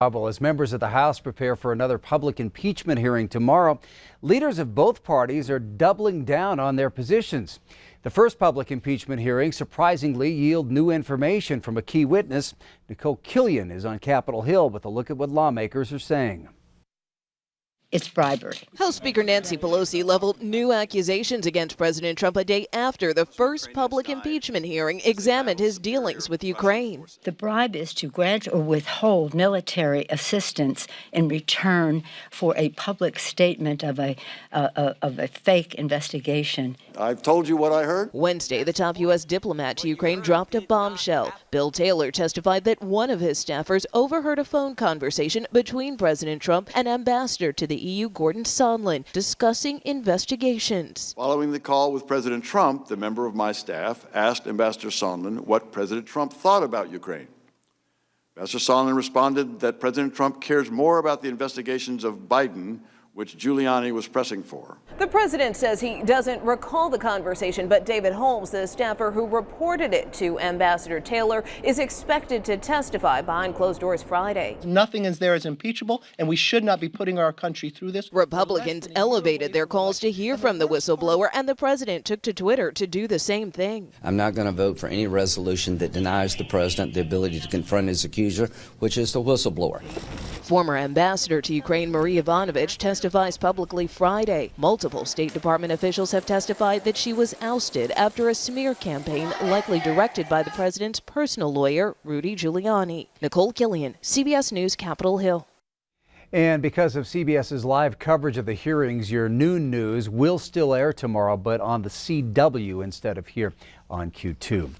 Well, as members of the House prepare for another public impeachment hearing tomorrow, leaders of both parties are doubling down on their positions. The first public impeachment hearing surprisingly yielded new information from a key witness. Nicole Killian is on Capitol Hill with a look at what lawmakers are saying. It's bribery. House Speaker Nancy Pelosi leveled new accusations against President Trump a day after the first public impeachment hearing examined his dealings with Ukraine. The bribe is to grant or withhold military assistance in return for a public statement of a fake investigation. I've told you what I heard. Wednesday, the top U.S. diplomat to Ukraine dropped a bombshell. Bill Taylor testified that one of his staffers overheard a phone conversation between President Trump and Ambassador to the EU, Gordon Sondland, discussing investigations. Following the call with President Trump, the member of my staff asked Ambassador Sondland what President Trump thought about Ukraine. Ambassador Sondland responded that President Trump cares more about the investigations of Biden, which Giuliani was pressing for. The president says he doesn't recall the conversation, but David Holmes, the staffer who reported it to Ambassador Taylor, is expected to testify behind closed doors Friday. Nothing is there as impeachable, and we should not be putting our country through this. Republicans elevated their calls to hear from the whistleblower, and the president took to Twitter to do the same thing. I'm not going to vote for any resolution that denies the president the ability to confront his accuser, which is the whistleblower. Former ambassador to Ukraine Marie Ivanovich testifies publicly Friday. Multiple State Department officials have testified that she was ousted after a smear campaign likely directed by the president's personal lawyer, Rudy Giuliani. Nicole Killian, CBS News, Capitol Hill. And because of CBS's live coverage of the hearings, your noon news will still air tomorrow, but on the CW instead of here on Q2.